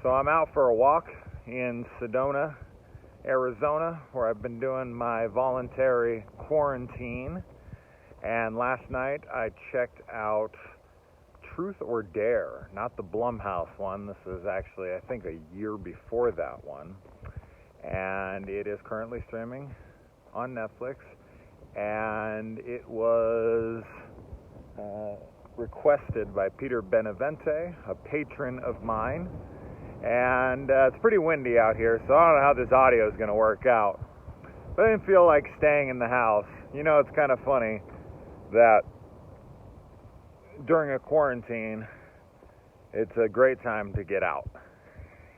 So I'm out for a walk in Sedona, Arizona, where I've been doing my voluntary quarantine. And last night I checked out Truth or Dare, not the Blumhouse one. This is actually, I think, a year before that one. And it is currently streaming on Netflix. And it was requested by Peter Benavente, a patron of mine. And it's pretty windy out here, so I don't know how this audio is going to work out. But I didn't feel like staying in the house. You know, it's kind of funny that during a quarantine, it's a great time to get out.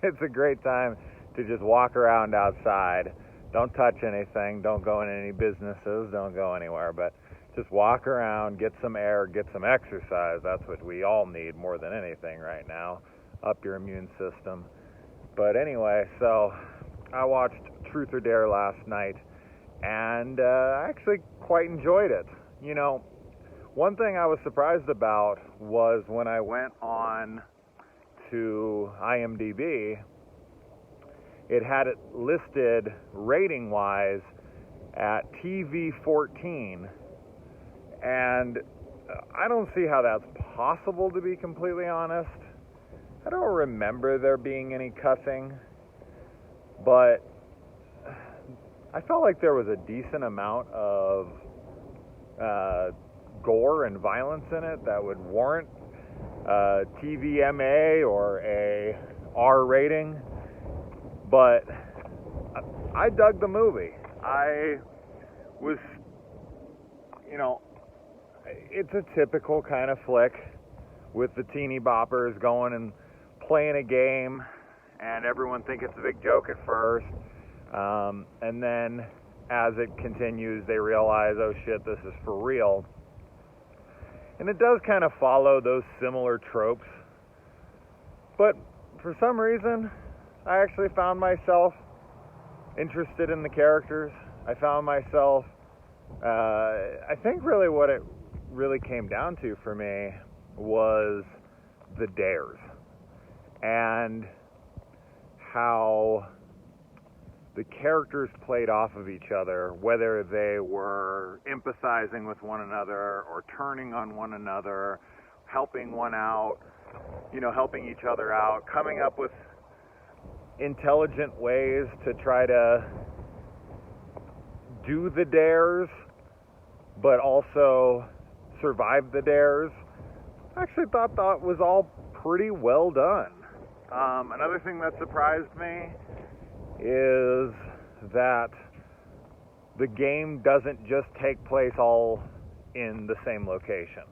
It's a great time to just walk around outside. Don't touch anything. Don't go in any businesses. Don't go anywhere. But just walk around, get some air, get some exercise. That's what we all need more than anything right now. Up your immune system. But anyway, so I watched Truth or Dare last night, and I actually quite enjoyed it. You know, one thing I was surprised about was when I went on to IMDb, it had it listed rating-wise at TV 14, and I don't see how that's possible, to be completely honest. I don't remember there being any cussing, but I felt like there was a decent amount of gore and violence in it that would warrant a TVMA or a R rating. But I dug the movie. I was, you know, it's a typical kind of flick with the teeny boppers going and playing a game, and everyone thinks it's a big joke at first, and then as it continues they realize, oh shit, this is for real. And it does kind of follow those similar tropes, but for some reason I actually found myself interested in the characters. I found myself I think really what it really came down to for me was the dares and how the characters played off of each other, whether they were empathizing with one another or turning on one another, helping one out, you know, helping each other out, coming up with intelligent ways to try to do the dares, but also survive the dares. I actually thought that was all pretty well done. Another thing that surprised me is that the game doesn't just take place all in the same location.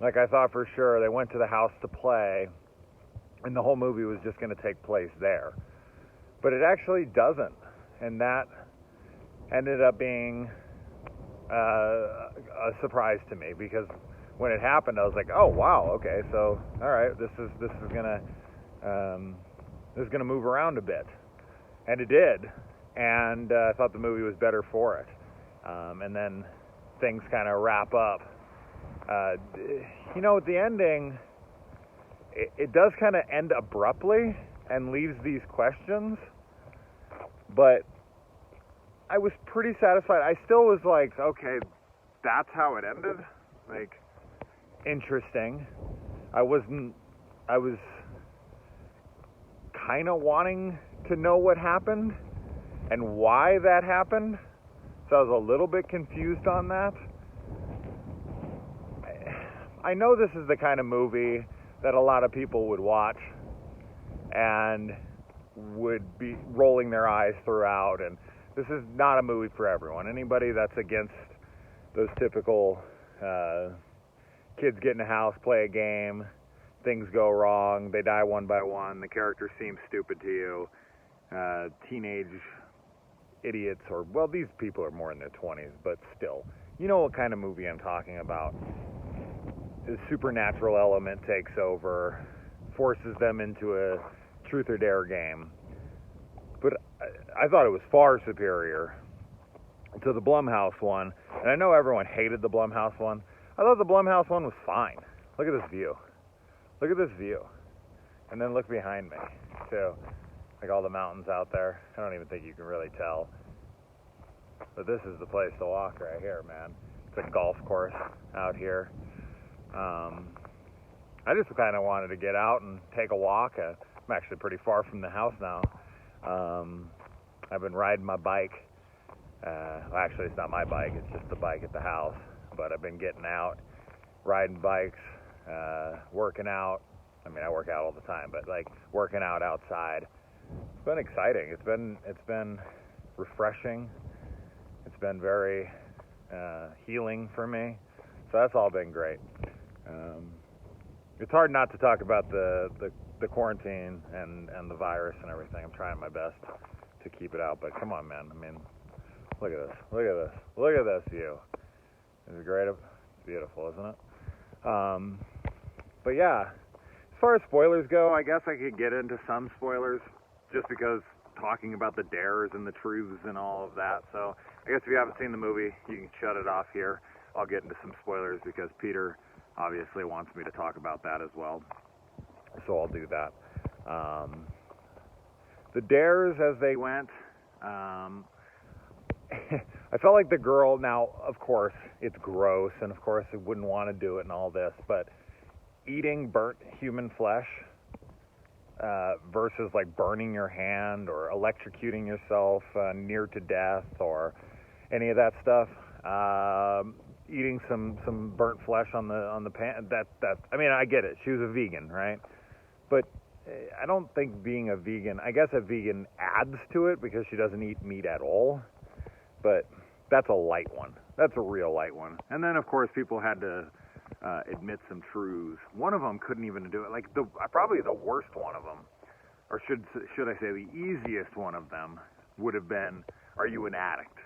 Like, I thought for sure they went to the house to play and the whole movie was just going to take place there. But it actually doesn't. And that ended up being a surprise to me, because when it happened I was like, oh wow, okay, so all right, this is gonna move around a bit. And it did, and I thought the movie was better for it. And then things kind of wrap up. You know, at the ending, it does kind of end abruptly and leaves these questions, but I was pretty satisfied. I still was like, okay, that's how it ended? Like, interesting. I was kind of wanting to know what happened and why that happened, so I was a little bit confused on that. I know this is the kind of movie that a lot of people would watch and would be rolling their eyes throughout, and this is not a movie for everyone. Anybody that's against those typical kids get in a house, play a game, things go wrong, they die one by one, the character seems stupid to you, teenage idiots, or, well, these people are more in their 20s, but still, you know what kind of movie I'm talking about. The supernatural element takes over, forces them into a truth or dare game. But I thought it was far superior to the Blumhouse one. And I know everyone hated the Blumhouse one. I thought the Blumhouse one was fine. Look at this view. Look at this view. And then look behind me, too. Like all the mountains out there. I don't even think you can really tell. But this is the place to walk right here, man. It's a golf course out here. I just kind of wanted to get out and take a walk. I'm actually pretty far from the house now. I've been riding my bike. Well, actually, it's not my bike. It's just the bike at the house. But I've been getting out, riding bikes, working out. I mean, I work out all the time, but like working out outside. It's been exciting. It's been refreshing. It's been very healing for me. So that's all been great. It's hard not to talk about the quarantine and the virus and everything. I'm trying my best to keep it out, but come on, man. I mean, look at this. Look at this. Look at this view. Is it great? It's beautiful, isn't it? But yeah, as far as spoilers go, I guess I could get into some spoilers just because talking about the dares and the truths and all of that. So I guess if you haven't seen the movie, you can shut it off here. I'll get into some spoilers because Peter obviously wants me to talk about that as well. So I'll do that. The dares as they went, I felt like the girl, now, of course, it's gross, and of course, I wouldn't want to do it and all this, but eating burnt human flesh versus, like, burning your hand or electrocuting yourself near to death or any of that stuff, eating some burnt flesh on the pan, I mean, I get it. She was a vegan, right? But I don't think being a vegan, I guess a vegan adds to it because she doesn't eat meat at all. But that's a light one. That's a real light one. And then, of course, people had to admit some truths. One of them couldn't even do it. Like, probably the worst one of them, or should I say the easiest one of them, would have been, are you an addict?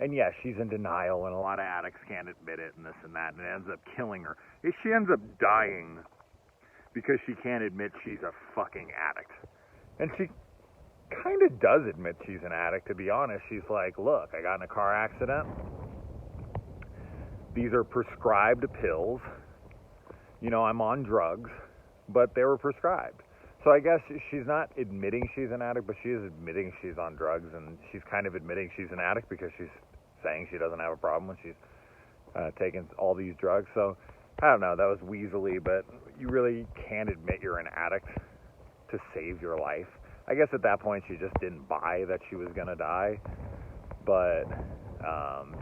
And yes, she's in denial, and a lot of addicts can't admit it, and this and that, and it ends up killing her. She ends up dying because she can't admit she's a fucking addict. And she kind of does admit she's an addict, to be honest. She's like, look, I got in a car accident. These are prescribed pills. You know, I'm on drugs, but they were prescribed. So I guess she's not admitting she's an addict, but she is admitting she's on drugs, and she's kind of admitting she's an addict because she's saying she doesn't have a problem when she's taking all these drugs. So I don't know, that was weaselly, but you really can't admit you're an addict to save your life. I guess at that point she just didn't buy that she was gonna die, but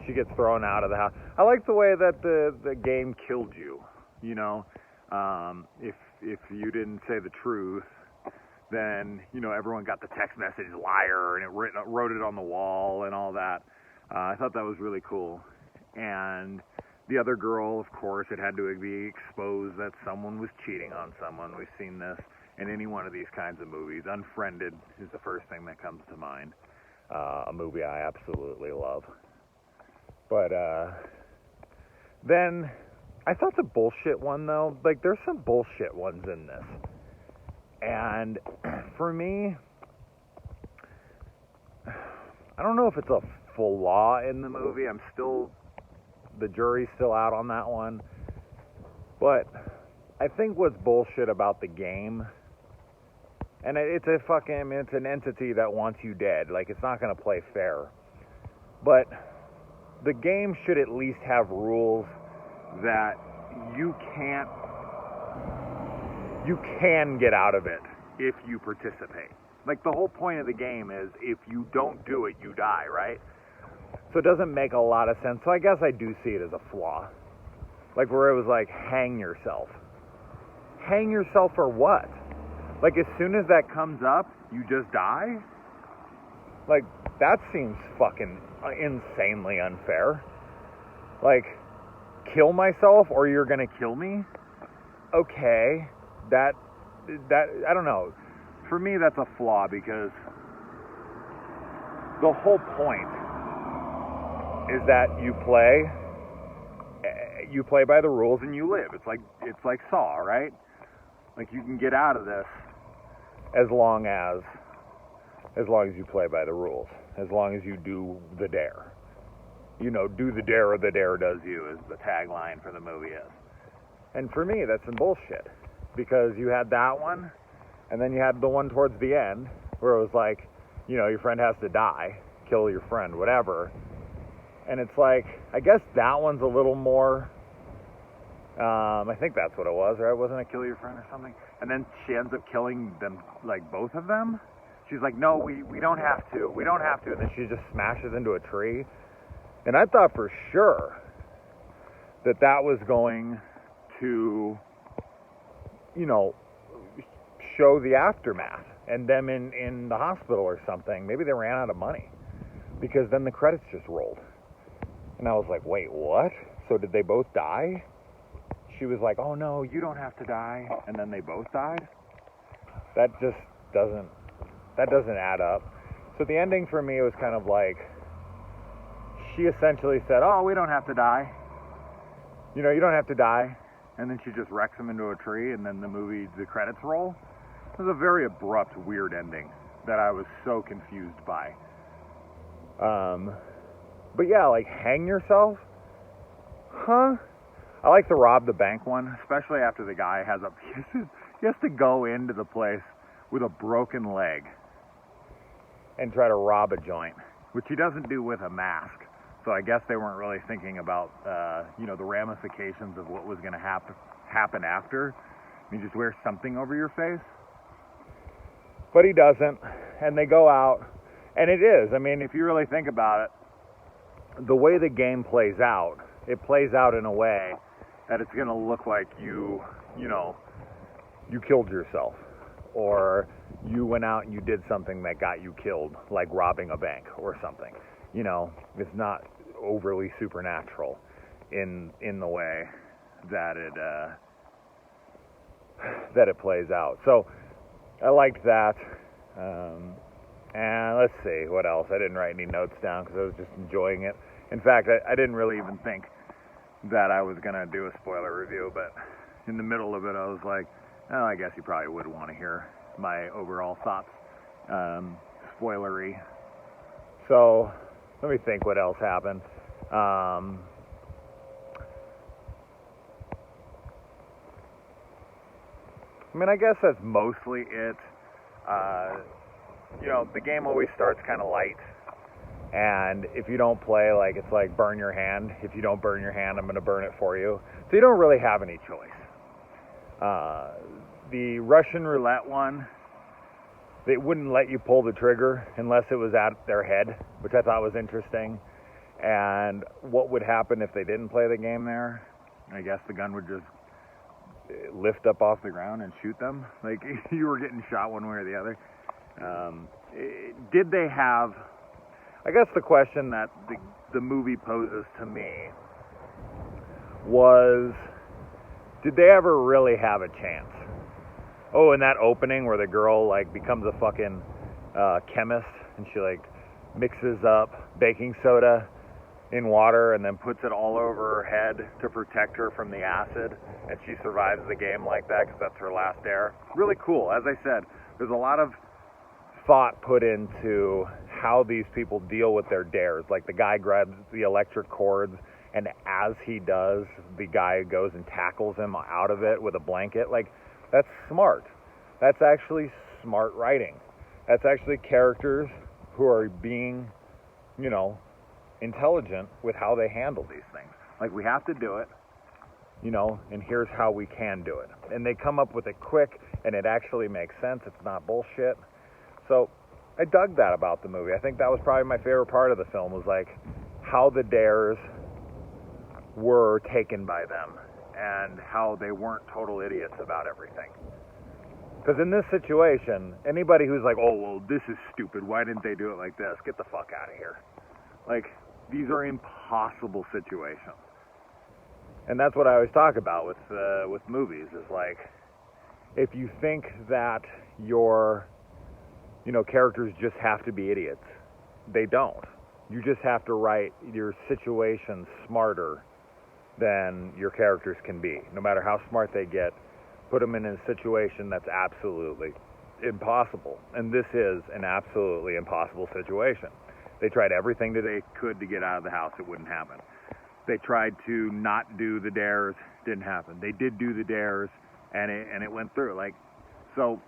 she gets thrown out of the house. I like the way that the game killed you. You know, if you didn't say the truth, then you know everyone got the text message liar, and it wrote it on the wall and all that. I thought that was really cool. And the other girl, of course, it had to be exposed that someone was cheating on someone. We've seen this in any one of these kinds of movies. Unfriended is the first thing that comes to mind. A movie I absolutely love. But then I thought the bullshit one, though, like there's some bullshit ones in this. And for me, I don't know if it's a flaw in the movie. The jury's still out on that one. But I think what's bullshit about the game, and it's an entity that wants you dead. Like, it's not going to play fair. But the game should at least have rules that you can get out of it if you participate. Like, the whole point of the game is if you don't do it, you die, right? So it doesn't make a lot of sense. So I guess I do see it as a flaw. Like, where it was like, hang yourself. Hang yourself for what? Like, as soon as that comes up, you just die? Like, that seems fucking insanely unfair. Like, kill myself or you're gonna kill me? Okay. That I don't know. For me, that's a flaw because the whole point is that you play by the rules and you live. It's like Saw, right? Like, you can get out of this as long as you play by the rules, as long as you do the dare. You know, do the dare or the dare does you, is the tagline for the movie is. And for me, that's some bullshit, because you had that one, And then you had the one towards the end where it was like, you know, your friend has to die, kill your friend, whatever. And it's like, I guess that one's a little more, I think that's what it was, right? Wasn't it kill your friend or something? And then she ends up killing them, like both of them. She's like, no, we don't have to. We don't have to. And then she just smashes into a tree. And I thought for sure that that was going to, you know, show the aftermath and them in the hospital or something. Maybe they ran out of money because then the credits just rolled. And I was like, wait, what? So did they both die? She was like, oh no, you don't have to die. And then they both died? That just doesn't add up. So the ending for me was kind of like, she essentially said, oh, we don't have to die. You know, you don't have to die. And then she just wrecks him into a tree, and then the credits roll. It was a very abrupt, weird ending that I was so confused by. But yeah, like, hang yourself? Huh? I like the rob the bank one, especially after the guy he has to go into the place with a broken leg and try to rob a joint, which he doesn't do with a mask. So I guess they weren't really thinking about, you know, the ramifications of what was going to happen after. You just wear something over your face. But he doesn't, and they go out, and it is. I mean, if you really think about it, the way the game plays out, it plays out in a way that it's going to look like you killed yourself, or you went out and you did something that got you killed, like robbing a bank or something. You know, it's not overly supernatural in the way that it plays out. So I liked that. And let's see, what else? I didn't write any notes down because I was just enjoying it. In fact, I didn't really even think that I was going to do a spoiler review, but in the middle of it, I was like, oh, I guess you probably would want to hear my overall thoughts, spoilery. So let me think what else happened. I mean, I guess that's mostly it. You know, the game always starts kind of light. And if you don't play, like, it's like burn your hand. If you don't burn your hand, I'm going to burn it for you. So you don't really have any choice. The Russian roulette one, they wouldn't let you pull the trigger unless it was at their head, which I thought was interesting. And what would happen if they didn't play the game there? I guess the gun would just lift up off the ground and shoot them. Like, you were getting shot one way or the other. Did they have... I guess the question that the movie poses to me was, did they ever really have a chance? Oh, in that opening where the girl, like, becomes a fucking chemist, and she, like, mixes up baking soda in water and then puts it all over her head to protect her from the acid, and she survives the game like that because that's her last dare. Really cool. As I said, there's a lot of thought put into how these people deal with their dares. Like, the guy grabs the electric cords, and as he does, the guy goes and tackles him out of it with a blanket. Like, that's smart. That's actually smart writing. That's actually characters who are being, you know, intelligent with how they handle these things. Like, we have to do it, you know, and here's how we can do it. And they come up with it quick, and it actually makes sense. It's not bullshit. So I dug that about the movie. I think that was probably my favorite part of the film, was like how the dares were taken by them and how they weren't total idiots about everything. Because in this situation, anybody who's like, oh, well, this is stupid, why didn't they do it like this? Get the fuck out of here. Like, these are impossible situations. And that's what I always talk about with movies, is like, if you think that your, you know, characters just have to be idiots, they don't. You just have to write your situations smarter than your characters can be. No matter how smart they get, put them in a situation that's absolutely impossible. And this is an absolutely impossible situation. They tried everything that they could to get out of the house. It wouldn't happen. They tried to not do the dares. Didn't happen. They did do the dares, and it went through. Like, so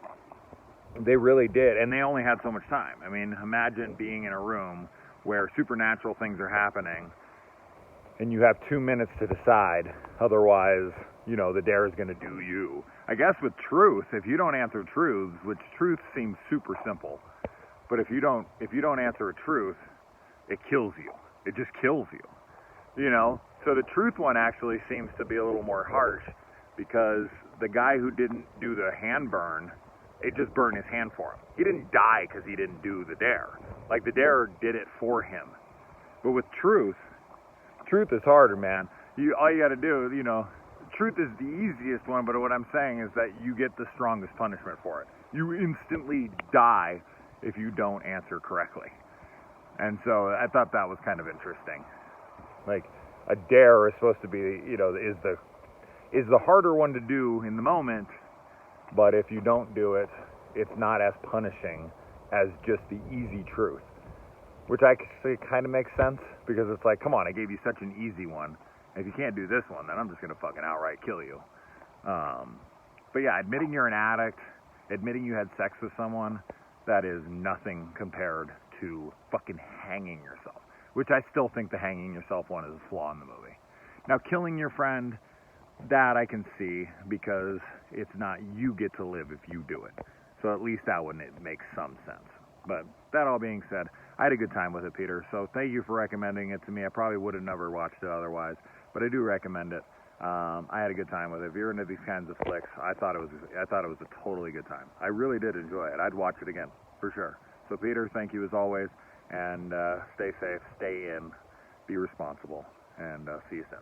They really did, and they only had so much time. I mean, imagine being in a room where supernatural things are happening, and you have 2 minutes to decide. Otherwise, the dare is going to do you. I guess with truth, if you don't answer truths, which truth seems super simple, but if you don't answer a truth, it kills you. It just kills you. So the truth one actually seems to be a little more harsh, because the guy who didn't do the hand burn, it just burned his hand for him. He didn't die because he didn't do the dare. Like, the dare did it for him. But with truth is harder, man. All you got to do, truth is the easiest one, but what I'm saying is that you get the strongest punishment for it. You instantly die if you don't answer correctly. And so I thought that was kind of interesting. Like, a dare is supposed to be, is the harder one to do in the moment, but if you don't do it, it's not as punishing as just the easy truth. Which actually kind of makes sense, because it's like, come on, I gave you such an easy one. If you can't do this one, then I'm just going to fucking outright kill you. But yeah, admitting you're an addict, admitting you had sex with someone, that is nothing compared to fucking hanging yourself. Which I still think the hanging yourself one is a flaw in the movie. Now, killing your friend, that I can see, because it's not you get to live if you do it. So at least that one, it makes some sense. But that all being said, I had a good time with it, Peter. So thank you for recommending it to me. I probably would have never watched it otherwise, but I do recommend it. I had a good time with it. If you're into these kinds of flicks, I thought it was a totally good time. I really did enjoy it. I'd watch it again for sure. So Peter, thank you as always, and stay safe, stay in, be responsible, and see you soon.